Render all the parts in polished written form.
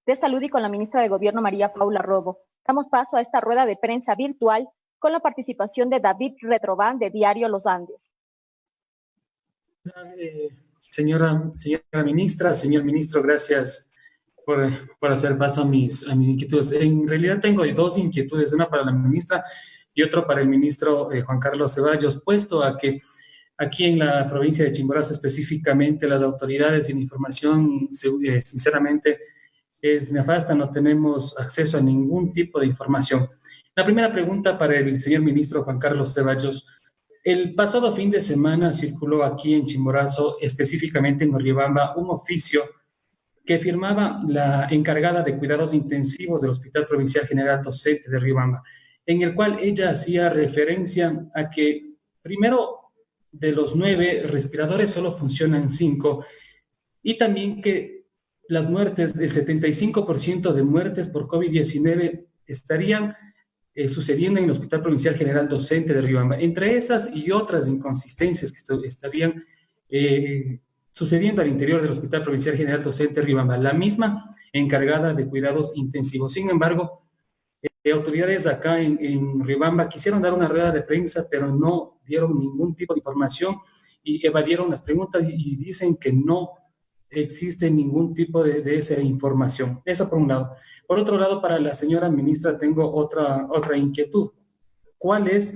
de Salud y con la ministra de Gobierno, María Paula Robo. Damos paso a esta rueda de prensa virtual con la participación de David Retroban, de Diario Los Andes. Señora ministra, señor ministro, gracias por hacer paso a mis inquietudes. En realidad tengo dos inquietudes, una para la ministra y otra para el ministro Juan Carlos Ceballos, puesto a que aquí en la provincia de Chimborazo específicamente las autoridades y la información, sinceramente, es nefasta, no tenemos acceso a ningún tipo de información. La primera pregunta para el señor ministro Juan Carlos Ceballos. El pasado fin de semana circuló aquí en Chimborazo, específicamente en Riobamba, un oficio que firmaba la encargada de cuidados intensivos del Hospital Provincial General Docente de Riobamba, en el cual ella hacía referencia a que, primero, de los 9 respiradores solo funcionan 5, y también que las muertes, el 75% de muertes por COVID-19 estarían sucediendo en el Hospital Provincial General Docente de Riobamba. Entre esas y otras inconsistencias que estarían sucediendo al interior del Hospital Provincial General Docente de Riobamba, la misma encargada de cuidados intensivos. Sin embargo, autoridades acá en Riobamba quisieron dar una rueda de prensa, pero no dieron ningún tipo de información y evadieron las preguntas y dicen que no existe ningún tipo de esa información. Eso por un lado. Por otro lado, para la señora ministra tengo otra inquietud. ¿Cuál es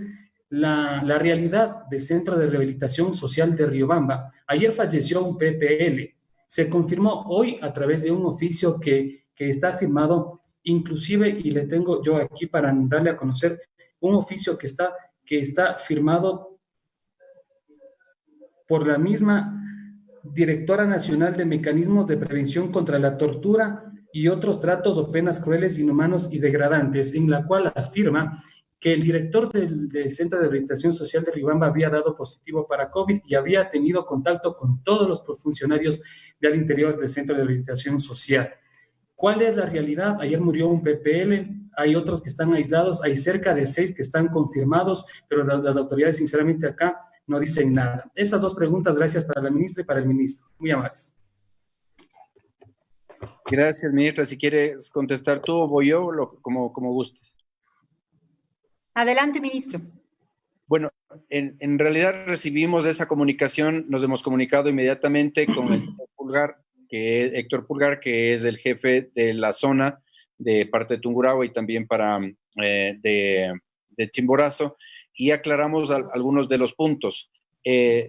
la realidad del Centro de Rehabilitación Social de Riobamba? Ayer falleció un PPL. Se confirmó hoy a través de un oficio que está firmado, inclusive, y le tengo yo aquí para darle a conocer, un oficio que está firmado por la misma Directora Nacional de Mecanismos de Prevención contra la Tortura y otros tratos o penas crueles, inhumanos y degradantes, en la cual afirma que el director del Centro de Rehabilitación Social de Riobamba había dado positivo para COVID y había tenido contacto con todos los funcionarios del interior del Centro de Rehabilitación Social. ¿Cuál es la realidad? Ayer murió un PPL, hay otros que están aislados, hay cerca de 6 que están confirmados, pero las autoridades, sinceramente, acá no dicen nada. Esas dos preguntas, gracias para la ministra y para el ministro. Muy amables. Gracias, ministra. Si quieres contestar tú o voy yo, como gustes. Adelante, ministro. Bueno, en realidad recibimos esa comunicación, nos hemos comunicado inmediatamente con el Héctor Pulgar, que es el jefe de la zona de parte de Tungurahua y también de Chimborazo, y aclaramos algunos de los puntos.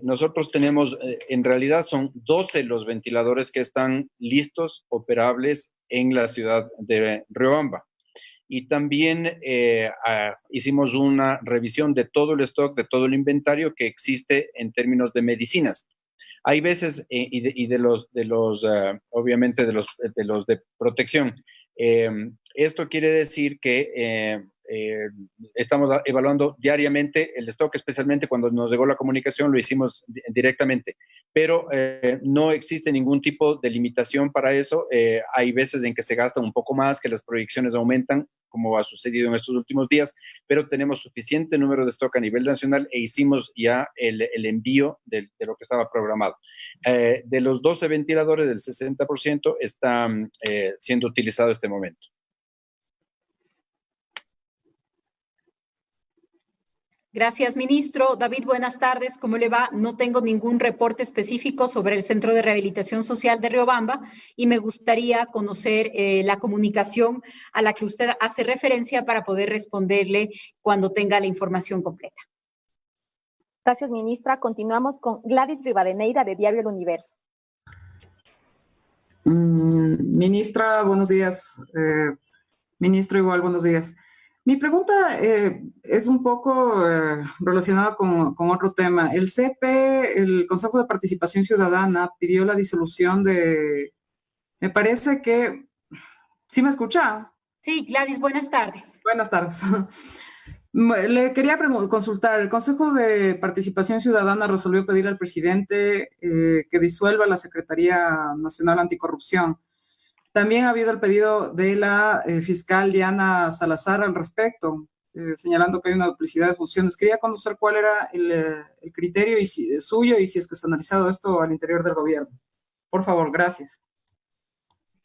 Nosotros tenemos, en realidad son 12 los ventiladores que están listos, operables en la ciudad de Riobamba. Y también hicimos una revisión de todo el stock, de todo el inventario que existe en términos de medicinas. Hay veces, obviamente de los de protección. Esto quiere decir que estamos evaluando diariamente el stock, especialmente cuando nos llegó la comunicación, lo hicimos directamente, pero no existe ningún tipo de limitación para eso. Hay veces en que se gasta un poco más, que las proyecciones aumentan, como ha sucedido en estos últimos días, pero tenemos suficiente número de stock a nivel nacional e hicimos ya el envío de lo que estaba programado. De los 12 ventiladores, del 60% está siendo utilizado en este momento. Gracias, ministro. David, buenas tardes. ¿Cómo le va? No tengo ningún reporte específico sobre el Centro de Rehabilitación Social de Riobamba y me gustaría conocer la comunicación a la que usted hace referencia para poder responderle cuando tenga la información completa. Gracias, ministra. Continuamos con Gladys Rivadeneira, de Diario El Universo. Ministra, buenos días. Ministro, igual, buenos días. Mi pregunta es un poco relacionada con otro tema. El CP, el Consejo de Participación Ciudadana, pidió la disolución de... Me parece que... ¿Sí me escucha? Sí, Gladys, buenas tardes. Buenas tardes. Le quería consultar. El Consejo de Participación Ciudadana resolvió pedir al presidente que disuelva la Secretaría Nacional Anticorrupción. También ha habido el pedido de la fiscal Diana Salazar al respecto, señalando que hay una duplicidad de funciones. Quería conocer cuál era el criterio suyo y si es que se ha analizado esto al interior del gobierno. Por favor, gracias.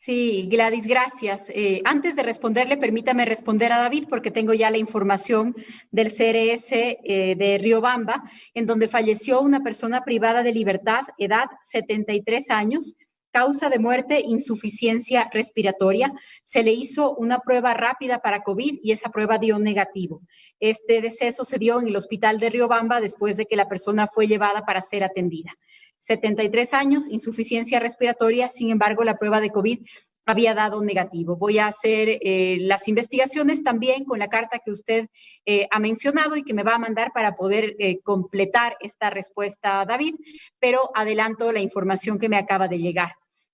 Sí, Gladys, gracias. Antes de responderle, permítame responder a David porque tengo ya la información del CRS de Riobamba, en donde falleció una persona privada de libertad, edad 73 años, causa de muerte, insuficiencia respiratoria. Se le hizo una prueba rápida para COVID y esa prueba dio negativo. Este deceso se dio en el hospital de Riobamba después de que la persona fue llevada para ser atendida. 73 años, insuficiencia respiratoria, sin embargo, la prueba de COVID había dado negativo. Voy a hacer las investigaciones también con la carta que usted ha mencionado y que me va a mandar para poder completar esta respuesta, David, pero adelanto la información que me acaba de llegar.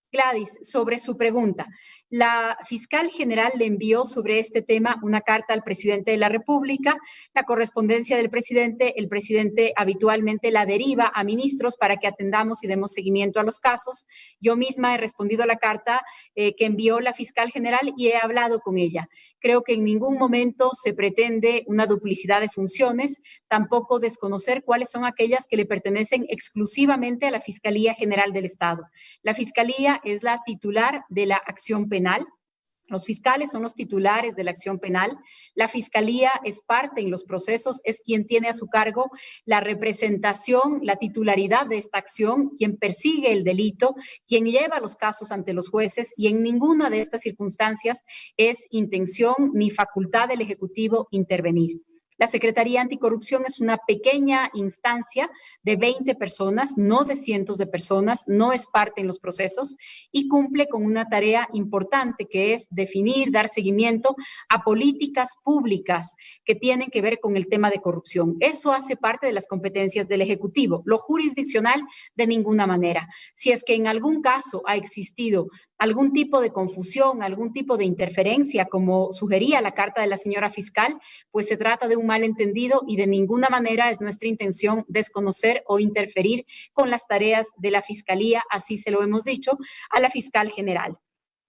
Gladys, sobre su pregunta, la fiscal general le envió sobre este tema una carta al presidente de la República, la correspondencia del presidente, el presidente habitualmente la deriva a ministros para que atendamos y demos seguimiento a los casos. Yo misma he respondido a la carta que envió la fiscal general y he hablado con ella. Creo que en ningún momento se pretende una duplicidad de funciones, tampoco desconocer cuáles son aquellas que le pertenecen exclusivamente a la Fiscalía General del Estado. La Fiscalía es la titular de la acción penal. Los fiscales son los titulares de la acción penal. La fiscalía es parte en los procesos, es quien tiene a su cargo la representación, la titularidad de esta acción, quien persigue el delito, quien lleva los casos ante los jueces y en ninguna de estas circunstancias es intención ni facultad del Ejecutivo intervenir. La Secretaría Anticorrupción es una pequeña instancia de 20 personas, no de cientos de personas, no es parte en los procesos y cumple con una tarea importante que es definir, dar seguimiento a políticas públicas que tienen que ver con el tema de corrupción. Eso hace parte de las competencias del Ejecutivo. Lo jurisdiccional, de ninguna manera. Si es que en algún caso ha existido algún tipo de confusión, algún tipo de interferencia, como sugería la carta de la señora fiscal, pues se trata de un malentendido y de ninguna manera es nuestra intención desconocer o interferir con las tareas de la Fiscalía, así se lo hemos dicho, a la fiscal general.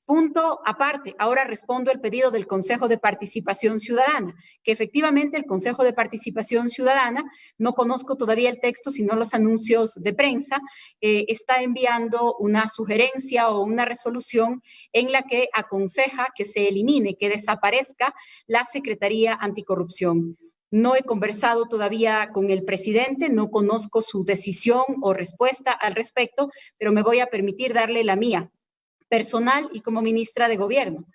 Punto aparte, ahora respondo el pedido del Consejo de Participación Ciudadana, que efectivamente el Consejo de Participación Ciudadana, no conozco todavía el texto, sino los anuncios de prensa, está enviando una sugerencia o una resolución en la que aconseja que se elimine, que desaparezca la Secretaría Anticorrupción. No he conversado todavía con el presidente, no conozco su decisión o respuesta al respecto, pero me voy a permitir darle la mía personal y como ministra de Gobierno.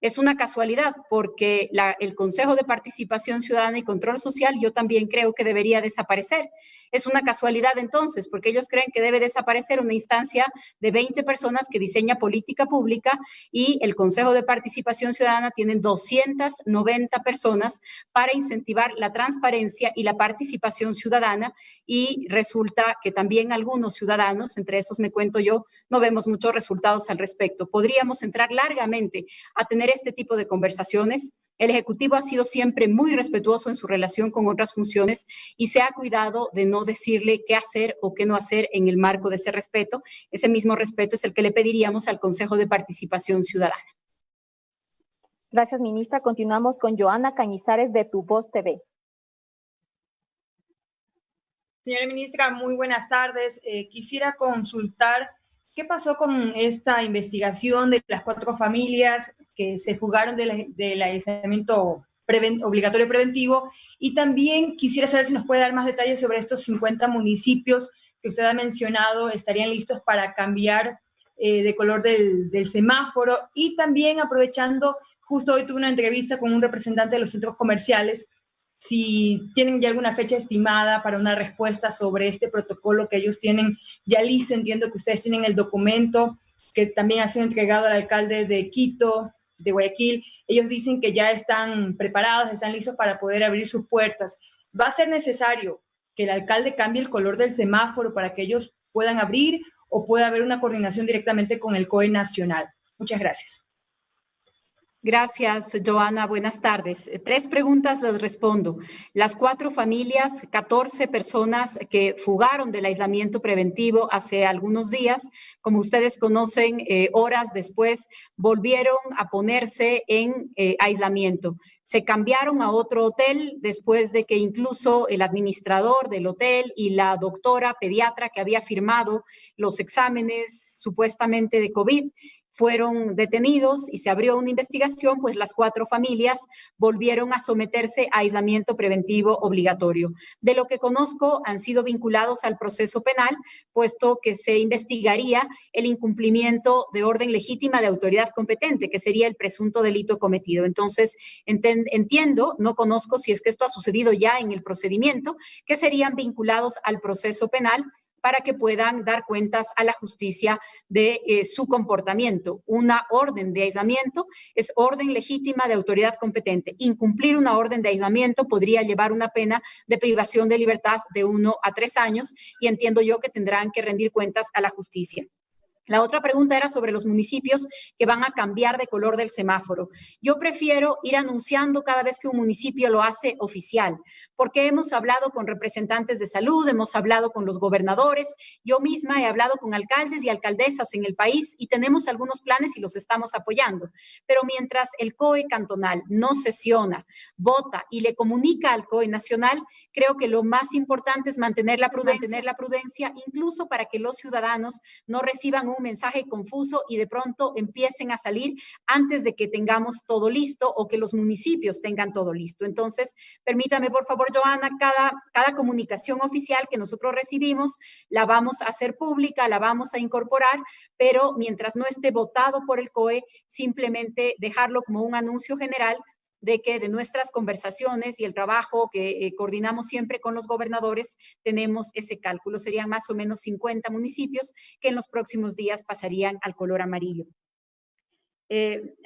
Es una casualidad porque el Consejo de Participación Ciudadana y Control Social yo también creo que debería desaparecer. Es una casualidad entonces, porque ellos creen que debe desaparecer una instancia de 20 personas que diseña política pública y el Consejo de Participación Ciudadana tiene 290 personas para incentivar la transparencia y la participación ciudadana y resulta que también algunos ciudadanos, entre esos me cuento yo, no vemos muchos resultados al respecto. Podríamos entrar largamente a tener este tipo de conversaciones. El Ejecutivo ha sido siempre muy respetuoso en su relación con otras funciones y se ha cuidado de no decirle qué hacer o qué no hacer en el marco de ese respeto. Ese mismo respeto es el que le pediríamos al Consejo de Participación Ciudadana. Gracias, ministra. Continuamos con Joana Cañizares de Tu Voz TV. Señora ministra, muy buenas tardes. Quisiera consultar qué pasó con esta investigación de las 4 familias que se fugaron del aislamiento obligatorio preventivo y también quisiera saber si nos puede dar más detalles sobre estos 50 municipios que usted ha mencionado estarían listos para cambiar de color del semáforo y también aprovechando, justo hoy tuve una entrevista con un representante de los centros comerciales, si tienen ya alguna fecha estimada para una respuesta sobre este protocolo que ellos tienen ya listo. Entiendo que ustedes tienen el documento que también ha sido entregado al alcalde de Quito, de Guayaquil. Ellos dicen que ya están preparados, están listos para poder abrir sus puertas. ¿Va a ser necesario que el alcalde cambie el color del semáforo para que ellos puedan abrir o puede haber una coordinación directamente con el COE nacional? Muchas gracias. Gracias, Joana. Buenas tardes. 3 preguntas las respondo. Las 4 familias, 14 personas que fugaron del aislamiento preventivo hace algunos días, como ustedes conocen, horas después volvieron a ponerse en aislamiento. Se cambiaron a otro hotel después de que incluso el administrador del hotel y la doctora pediatra que había firmado los exámenes supuestamente de COVID fueron detenidos y se abrió una investigación, pues las 4 familias volvieron a someterse a aislamiento preventivo obligatorio. De lo que conozco, han sido vinculados al proceso penal, puesto que se investigaría el incumplimiento de orden legítima de autoridad competente, que sería el presunto delito cometido. Entonces, entiendo, no conozco si es que esto ha sucedido ya en el procedimiento, que serían vinculados al proceso penal para que puedan dar cuentas a la justicia de su comportamiento. Una orden de aislamiento es orden legítima de autoridad competente. Incumplir una orden de aislamiento podría llevar una pena de privación de libertad de 1 a 3 años y entiendo yo que tendrán que rendir cuentas a la justicia. La otra pregunta era sobre los municipios que van a cambiar de color del semáforo. Yo prefiero ir anunciando cada vez que un municipio lo hace oficial, porque hemos hablado con representantes de salud, hemos hablado con los gobernadores, yo misma he hablado con alcaldes y alcaldesas en el país y tenemos algunos planes y los estamos apoyando. Pero mientras el COE cantonal no sesiona, vota y le comunica al COE nacional, creo que lo más importante es mantener la prudencia, incluso para que los ciudadanos no reciban un mensaje confuso y de pronto empiecen a salir antes de que tengamos todo listo o que los municipios tengan todo listo. Entonces, permítame, por favor, Joana, cada comunicación oficial que nosotros recibimos la vamos a hacer pública, la vamos a incorporar, pero mientras no esté votado por el COE, simplemente dejarlo como un anuncio general de que de nuestras conversaciones y el trabajo que coordinamos siempre con los gobernadores, tenemos ese cálculo. Serían más o menos 50 municipios que en los próximos días pasarían al color amarillo.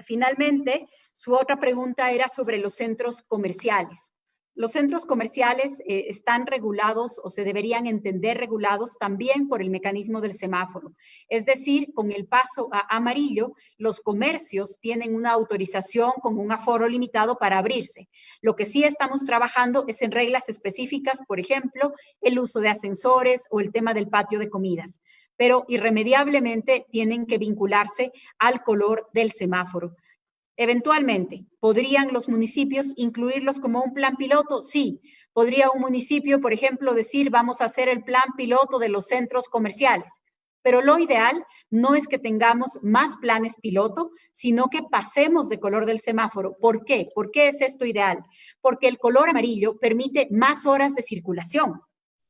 Finalmente, su otra pregunta era sobre los centros comerciales. Los centros comerciales están regulados o se deberían entender regulados también por el mecanismo del semáforo. Es decir, con el paso a amarillo, los comercios tienen una autorización con un aforo limitado para abrirse. Lo que sí estamos trabajando es en reglas específicas, por ejemplo, el uso de ascensores o el tema del patio de comidas, pero irremediablemente tienen que vincularse al color del semáforo. Eventualmente, ¿podrían los municipios incluirlos como un plan piloto? Sí. ¿Podría un municipio, por ejemplo, decir vamos a hacer el plan piloto de los centros comerciales? Pero lo ideal no es que tengamos más planes piloto, sino que pasemos de color del semáforo. ¿Por qué? ¿Por qué es esto ideal? Porque el color amarillo permite más horas de circulación.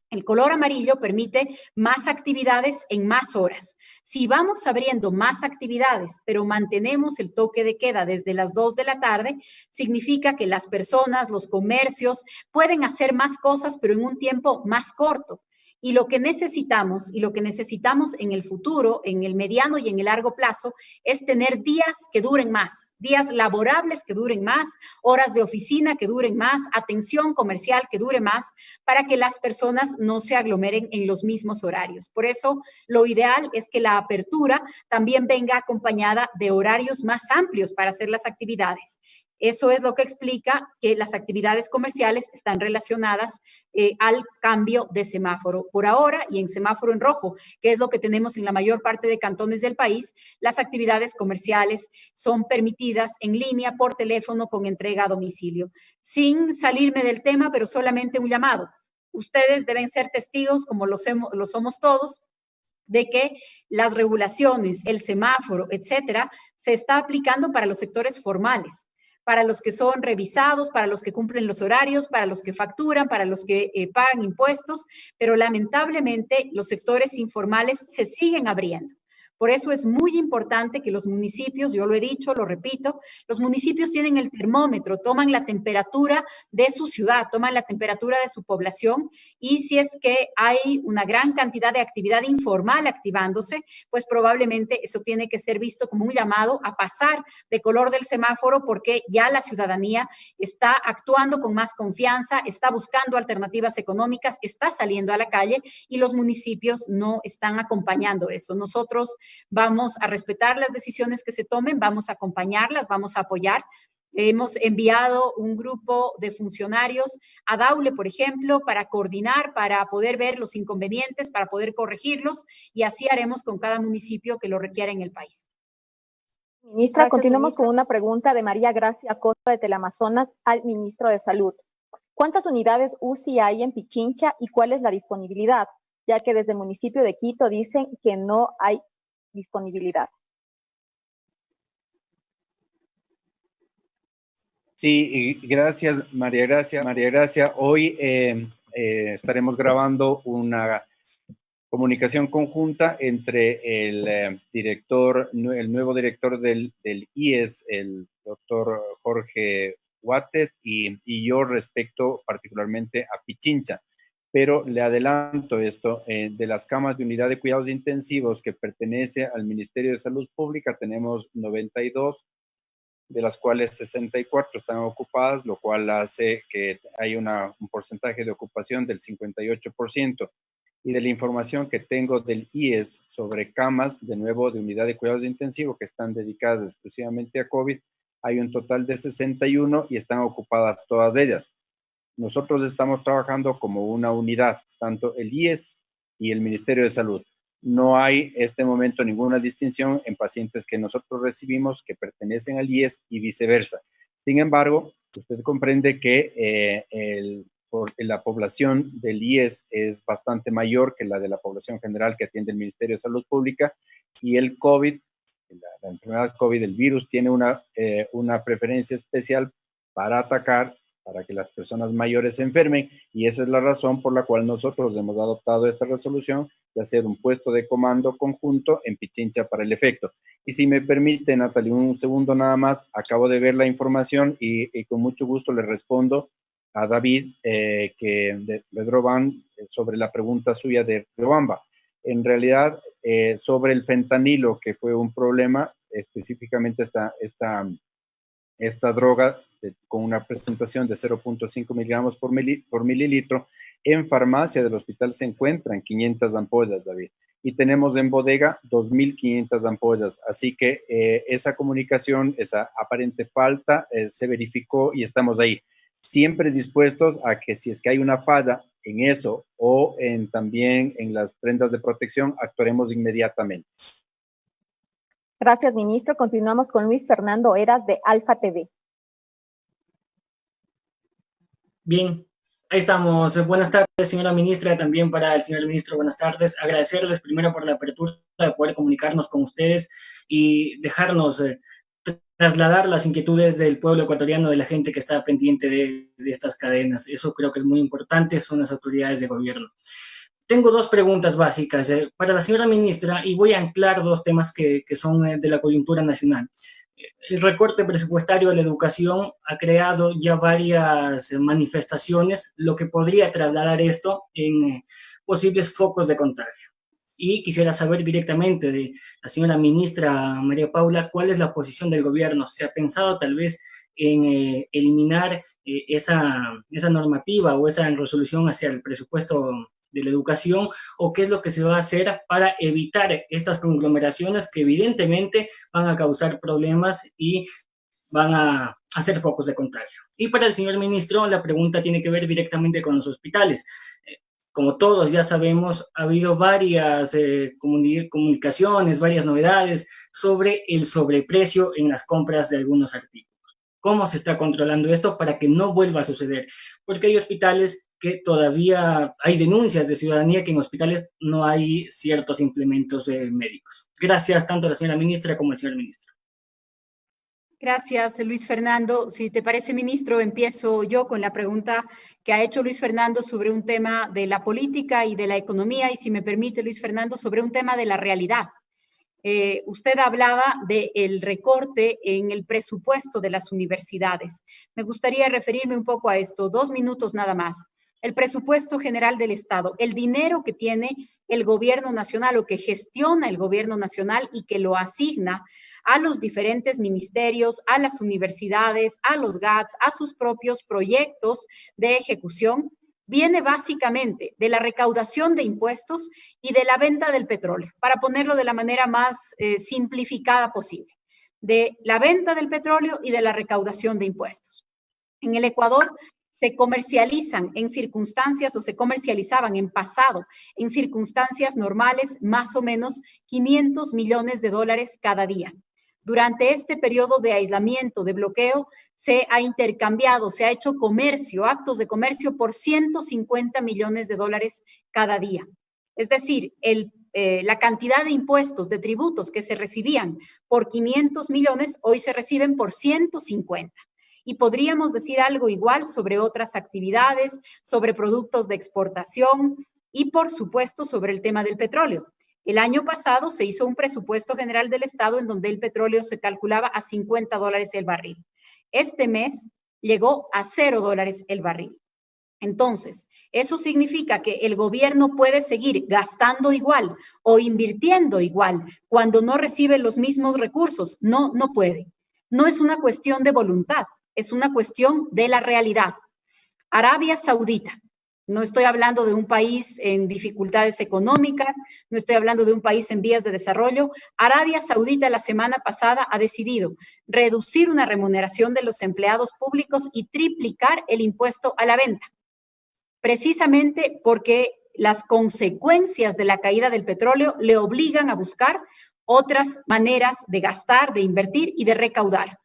El color amarillo permite más actividades en más horas. Si vamos abriendo más actividades, pero mantenemos el toque de queda desde las 2 de la tarde, significa que las personas, los comercios, pueden hacer más cosas, pero en un tiempo más corto. Y lo que necesitamos en el futuro, en el mediano y en el largo plazo, es tener días que duren más, días laborables que duren más, horas de oficina que duren más, atención comercial que dure más, para que las personas no se aglomeren en los mismos horarios. Por eso, lo ideal es que la apertura también venga acompañada de horarios más amplios para hacer las actividades. Eso es lo que explica que las actividades comerciales están relacionadas al cambio de semáforo. Por ahora, y en semáforo en rojo, que es lo que tenemos en la mayor parte de cantones del país, las actividades comerciales son permitidas en línea, por teléfono, con entrega a domicilio. Sin salirme del tema, pero solamente un llamado. Ustedes deben ser testigos, como lo somos todos, de que las regulaciones, el semáforo, etcétera, se está aplicando para los sectores formales, para los que son revisados, para los que cumplen los horarios, para los que facturan, para los que pagan impuestos, pero lamentablemente los sectores informales se siguen abriendo. Por eso es muy importante que los municipios, yo lo he dicho, lo repito, los municipios tienen el termómetro, toman la temperatura de su ciudad, toman la temperatura de su población y si es que hay una gran cantidad de actividad informal activándose, pues probablemente eso tiene que ser visto como un llamado a pasar de color del semáforo porque ya la ciudadanía está actuando con más confianza, está buscando alternativas económicas, está saliendo a la calle y los municipios no están acompañando eso. Nosotros vamos a respetar las decisiones que se tomen, vamos a acompañarlas, vamos a apoyar. Hemos enviado un grupo de funcionarios a Daule, por ejemplo, para coordinar, para poder ver los inconvenientes, para poder corregirlos y así haremos con cada municipio que lo requiera en el país. Ministra, gracias, continuamos con una pregunta de María Gracia Costa de Teleamazonas al ministro de Salud. ¿Cuántas unidades UCI hay en Pichincha y cuál es la disponibilidad? Ya que desde el municipio de Quito dicen que no hay disponibilidad. Sí, y gracias, María Gracia. María Gracia, hoy estaremos grabando una comunicación conjunta entre el nuevo director del IES, el doctor Jorge Huátet, y yo respecto particularmente a Pichincha. Pero le adelanto esto, de las camas de unidad de cuidados intensivos que pertenece al Ministerio de Salud Pública, tenemos 92, de las cuales 64 están ocupadas, lo cual hace que hay un porcentaje de ocupación del 58%. Y de la información que tengo del IES sobre camas, de nuevo, de unidad de cuidados intensivos que están dedicadas exclusivamente a COVID, hay un total de 61 y están ocupadas todas ellas. Nosotros estamos trabajando como una unidad, tanto el IES y el Ministerio de Salud. No hay en este momento ninguna distinción en pacientes que nosotros recibimos que pertenecen al IES y viceversa. Sin embargo, usted comprende que la población del IES es bastante mayor que la de la población general que atiende el Ministerio de Salud Pública, y el COVID, la enfermedad COVID, el virus, tiene una preferencia especial para atacar, para que las personas mayores se enfermen, y esa es la razón por la cual nosotros hemos adoptado esta resolución de hacer un puesto de comando conjunto en Pichincha para el efecto. Y si me permite, Natalie, un segundo nada más, acabo de ver la información y con mucho gusto le respondo a David de Redroban sobre la pregunta suya de Riobamba. En realidad, sobre el fentanilo, que fue un problema, específicamente esta droga con una presentación de 0.5 miligramos por mililitro, en farmacia del hospital se encuentran 500 ampollas, David, y tenemos en bodega 2.500 ampollas, así que esa comunicación, esa aparente falta, se verificó y estamos ahí, siempre dispuestos a que si es que hay una falla en eso o también en las prendas de protección, actuaremos inmediatamente. Gracias, ministro. Continuamos con Luis Fernando Heras de Alfa TV. Bien, ahí estamos. Buenas tardes, señora ministra. También para el señor ministro, buenas tardes. Agradecerles primero por la apertura de poder comunicarnos con ustedes y dejarnos trasladar las inquietudes del pueblo ecuatoriano, de la gente que está pendiente de estas cadenas. Eso creo que es muy importante, son las autoridades de gobierno. Tengo dos preguntas básicas para la señora ministra y voy a anclar dos temas que son de la coyuntura nacional. El recorte presupuestario de la educación ha creado ya varias manifestaciones, lo que podría trasladar esto en posibles focos de contagio. Y quisiera saber directamente de la señora ministra María Paula, ¿cuál es la posición del gobierno? ¿Se ha pensado tal vez en eliminar esa normativa o esa resolución hacia el presupuesto de la educación, o qué es lo que se va a hacer para evitar estas conglomeraciones que evidentemente van a causar problemas y van a hacer focos de contagio? Y para el señor ministro, la pregunta tiene que ver directamente con los hospitales. Como todos ya sabemos, ha habido varias comunicaciones, varias novedades sobre el sobreprecio en las compras de algunos artículos. ¿Cómo se está controlando esto para que no vuelva a suceder? Porque hay hospitales que todavía hay denuncias de ciudadanía que en hospitales no hay ciertos implementos médicos. Gracias tanto a la señora ministra como al señor ministro. Gracias, Luis Fernando. Si te parece, ministro, empiezo yo con la pregunta que ha hecho Luis Fernando sobre un tema de la política y de la economía, y si me permite, Luis Fernando, sobre un tema de la realidad. Usted hablaba del recorte en el presupuesto de las universidades. Me gustaría referirme un poco a esto, 2 minutos nada más. El presupuesto general del Estado, el dinero que tiene el gobierno nacional o que gestiona el gobierno nacional y que lo asigna a los diferentes ministerios, a las universidades, a los GATS, a sus propios proyectos de ejecución, viene básicamente de la recaudación de impuestos y de la venta del petróleo, para ponerlo de la manera más simplificada posible, de la venta del petróleo y de la recaudación de impuestos. En el Ecuador se comercializan en circunstancias, o se comercializaban en pasado, en circunstancias normales, más o menos 500 millones de dólares cada día. Durante este periodo de aislamiento, de bloqueo, se ha intercambiado, se ha hecho comercio, actos de comercio por 150 millones de dólares cada día. Es decir, la cantidad de impuestos, de tributos que se recibían por 500 millones, hoy se reciben por 150. Y podríamos decir algo igual sobre otras actividades, sobre productos de exportación y, por supuesto, sobre el tema del petróleo. El año pasado se hizo un presupuesto general del Estado en donde el petróleo se calculaba a $50 el barril. Este mes llegó a $0 el barril. Entonces, eso significa que el gobierno puede seguir gastando igual o invirtiendo igual cuando no recibe los mismos recursos. No, no puede. No es una cuestión de voluntad, es una cuestión de la realidad. Arabia Saudita. No estoy hablando de un país en dificultades económicas, no estoy hablando de un país en vías de desarrollo. Arabia Saudita la semana pasada ha decidido reducir una remuneración de los empleados públicos y triplicar el impuesto a la venta, precisamente porque las consecuencias de la caída del petróleo le obligan a buscar otras maneras de gastar, de invertir y de recaudar.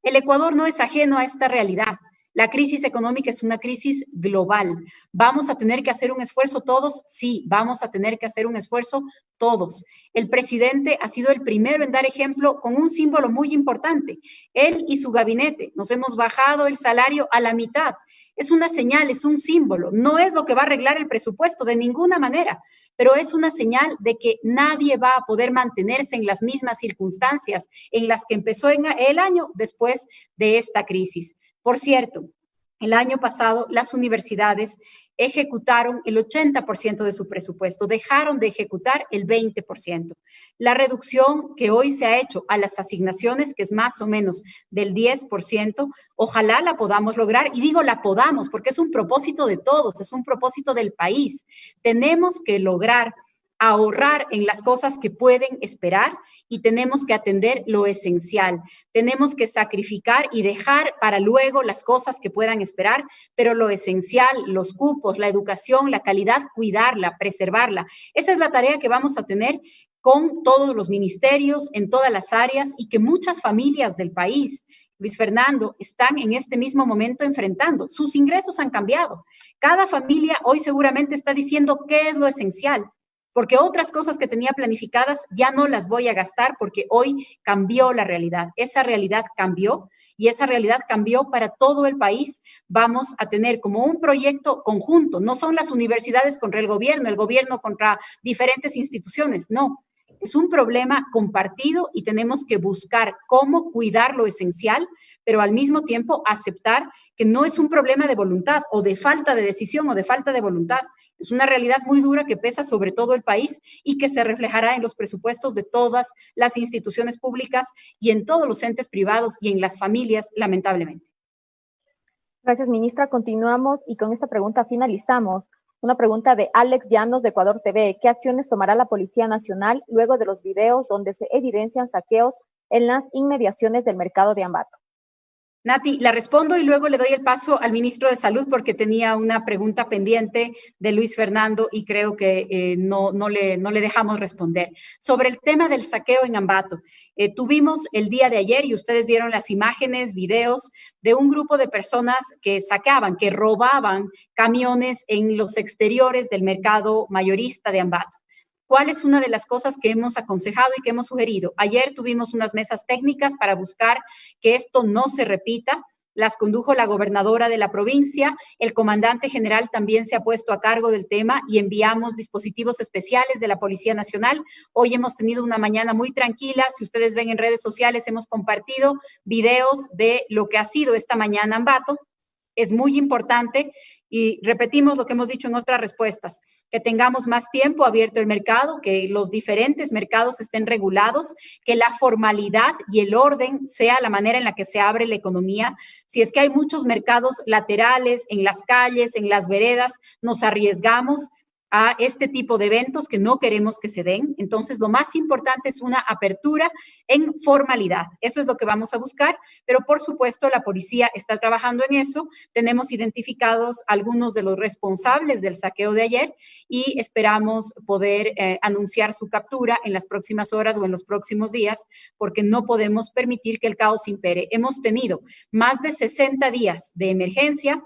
El Ecuador no es ajeno a esta realidad. La crisis económica es una crisis global. ¿Vamos a tener que hacer un esfuerzo todos? Sí, vamos a tener que hacer un esfuerzo todos. El presidente ha sido el primero en dar ejemplo con un símbolo muy importante. Él y su gabinete nos hemos bajado el salario a la mitad. Es una señal, es un símbolo. No es lo que va a arreglar el presupuesto de ninguna manera, pero es una señal de que nadie va a poder mantenerse en las mismas circunstancias en las que empezó el año después de esta crisis. Por cierto, el año pasado las universidades ejecutaron el 80% de su presupuesto, dejaron de ejecutar el 20%. La reducción que hoy se ha hecho a las asignaciones, que es más o menos del 10%, ojalá la podamos lograr. Y digo la podamos porque es un propósito de todos, es un propósito del país. Tenemos que lograr ahorrar en las cosas que pueden esperar y tenemos que atender lo esencial. Tenemos que sacrificar y dejar para luego las cosas que puedan esperar, pero lo esencial, los cupos, la educación, la calidad, cuidarla, preservarla. Esa es la tarea que vamos a tener con todos los ministerios, en todas las áreas y que muchas familias del país, Luis Fernando, están en este mismo momento enfrentando. Sus ingresos han cambiado. Cada familia hoy seguramente está diciendo qué es lo esencial, porque otras cosas que tenía planificadas ya no las voy a gastar porque hoy cambió la realidad. Esa realidad cambió y esa realidad cambió para todo el país. Vamos a tener como un proyecto conjunto. No son las universidades contra el gobierno contra diferentes instituciones. No, es un problema compartido y tenemos que buscar cómo cuidar lo esencial, pero al mismo tiempo aceptar que no es un problema de voluntad o de falta de decisión o de falta de voluntad. Es una realidad muy dura que pesa sobre todo el país y que se reflejará en los presupuestos de todas las instituciones públicas y en todos los entes privados y en las familias, lamentablemente. Gracias, ministra. Continuamos y con esta pregunta finalizamos. Una pregunta de Alex Llanos de Ecuador TV. ¿Qué acciones tomará la Policía Nacional luego de los videos donde se evidencian saqueos en las inmediaciones del mercado de Ambato? Nati, la respondo y luego le doy el paso al ministro de Salud porque tenía una pregunta pendiente de Luis Fernando y creo que no le dejamos responder. Sobre el tema del saqueo en Ambato, tuvimos el día de ayer y ustedes vieron las imágenes, videos de un grupo de personas que saqueaban, que robaban camiones en los exteriores del mercado mayorista de Ambato. ¿Cuál es una de las cosas que hemos aconsejado y que hemos sugerido? Ayer tuvimos unas mesas técnicas para buscar que esto no se repita. Las condujo la gobernadora de la provincia, el comandante general también se ha puesto a cargo del tema y enviamos dispositivos especiales de la Policía Nacional. Hoy hemos tenido una mañana muy tranquila. Si ustedes ven en redes sociales, hemos compartido videos de lo que ha sido esta mañana Ambato. Es muy importante. Y repetimos lo que hemos dicho en otras respuestas, que tengamos más tiempo abierto el mercado, que los diferentes mercados estén regulados, que la formalidad y el orden sea la manera en la que se abre la economía. Si es que hay muchos mercados laterales, en las calles, en las veredas, nos arriesgamos a este tipo de eventos que no queremos que se den. Entonces, lo más importante es una apertura en formalidad. Eso es lo que vamos a buscar, pero por supuesto la policía está trabajando en eso. Tenemos identificados algunos de los responsables del saqueo de ayer y esperamos poder anunciar su captura en las próximas horas o en los próximos días, porque no podemos permitir que el caos impere. Hemos tenido más de 60 días de emergencia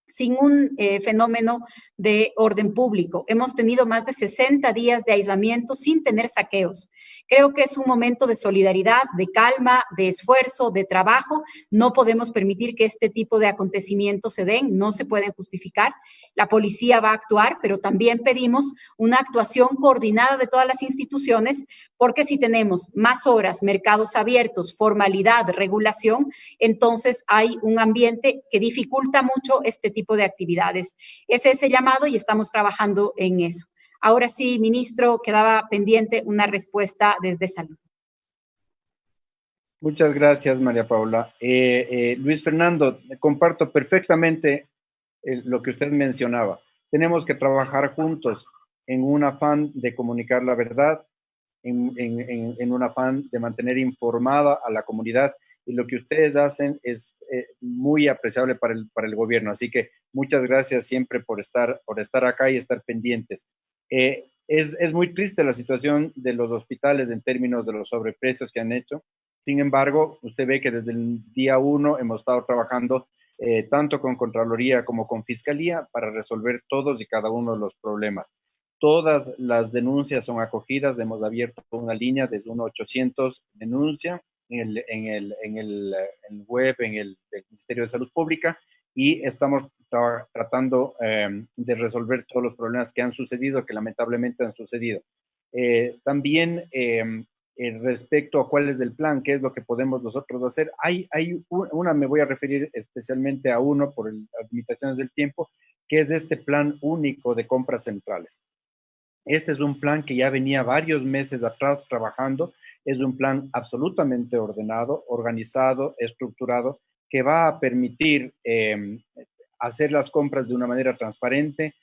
sin un fenómeno de orden público. Hemos tenido más de 60 días de aislamiento sin tener saqueos. Creo que es un momento de solidaridad, de calma, de esfuerzo, de trabajo. No podemos permitir que este tipo de acontecimientos se den, no se pueden justificar. La policía va a actuar, pero también pedimos una actuación coordinada de todas las instituciones, porque si tenemos más horas, mercados abiertos, formalidad, regulación, entonces hay un ambiente que dificulta mucho este tipo de actividades. Ese es el llamado y estamos trabajando en eso. Ahora sí, ministro, quedaba pendiente una respuesta desde Salud. Muchas gracias, María Paula. Luis Fernando, comparto perfectamente lo que usted mencionaba. Tenemos que trabajar juntos en un afán de comunicar la verdad, en un afán de mantener informada a la comunidad, y lo que ustedes hacen es muy apreciable para el gobierno. Así que muchas gracias siempre por estar acá y estar pendientes. Es muy triste la situación de los hospitales en términos de los sobreprecios que han hecho. Sin embargo, usted ve que desde el día 1 hemos estado trabajando tanto con Contraloría como con Fiscalía para resolver todos y cada uno de los problemas. Todas las denuncias son acogidas. Hemos abierto una línea desde 1-800 denuncia en el web, en el Ministerio de Salud Pública, y estamos tratando de resolver todos los problemas que han sucedido, que lamentablemente han sucedido. También respecto a cuál es el plan, qué es lo que podemos nosotros hacer, me voy a referir especialmente a uno por las limitaciones del tiempo, que es este plan único de compras centrales. Este es un plan que ya venía varios meses atrás trabajando. Es un plan absolutamente ordenado, organizado, estructurado, que va a permitir hacer las compras de una manera transparente,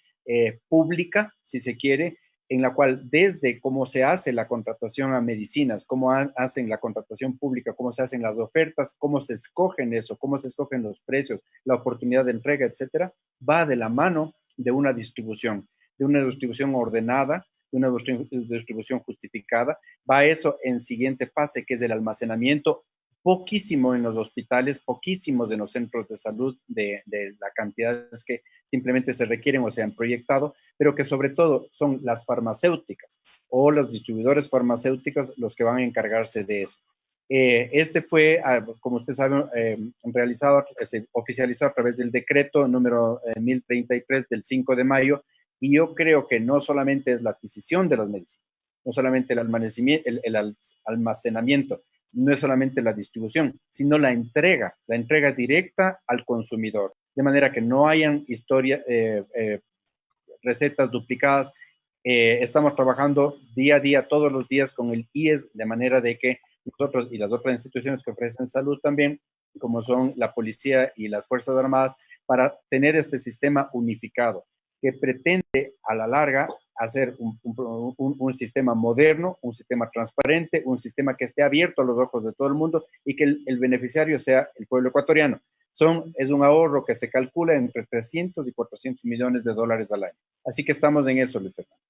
pública, si se quiere, en la cual desde cómo se hace la contratación a medicinas, cómo hacen la contratación pública, cómo se hacen las ofertas, cómo se escogen eso, cómo se escogen los precios, la oportunidad de entrega, etcétera, va de la mano de una distribución ordenada, de una distribución justificada. Va eso en siguiente fase, que es el almacenamiento, poquísimo en los hospitales, poquísimos en los centros de salud, de la cantidades que simplemente se requieren o se han proyectado, pero que sobre todo son las farmacéuticas o los distribuidores farmacéuticos los que van a encargarse de eso. Este fue, como usted sabe, oficializado a través del decreto número 1033 del 5 de mayo, y yo creo que no solamente es la adquisición de las medicinas, no solamente el almacenamiento, no es solamente la distribución, sino la entrega directa al consumidor, de manera que no hayan recetas duplicadas. Estamos trabajando día a día, todos los días con el IES, de manera de que nosotros y las otras instituciones que ofrecen salud también, como son la policía y las Fuerzas Armadas, para tener este sistema unificado, que pretende a la larga hacer un sistema moderno, un sistema transparente, un sistema que esté abierto a los ojos de todo el mundo y que el beneficiario sea el pueblo ecuatoriano. Es un ahorro que se calcula entre 300 y 400 millones de dólares al año. Así que estamos en eso, Luis Fernando.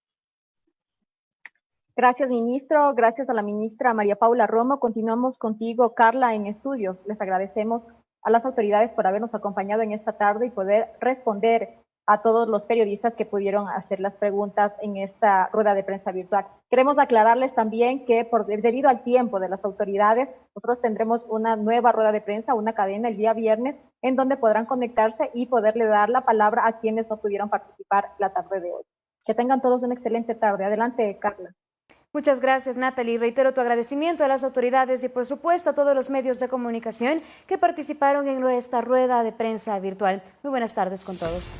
Gracias, ministro. Gracias a la ministra María Paula Romo. Continuamos contigo, Carla, en estudios. Les agradecemos a las autoridades por habernos acompañado en esta tarde y poder responder a todos los periodistas que pudieron hacer las preguntas en esta rueda de prensa virtual. Queremos aclararles también que debido al tiempo de las autoridades, nosotros tendremos una nueva rueda de prensa, una cadena el día viernes, en donde podrán conectarse y poderle dar la palabra a quienes no pudieron participar la tarde de hoy. Que tengan todos una excelente tarde. Adelante, Carla. Muchas gracias, Natalie. Reitero tu agradecimiento a las autoridades y, por supuesto, a todos los medios de comunicación que participaron en esta rueda de prensa virtual. Muy buenas tardes con todos.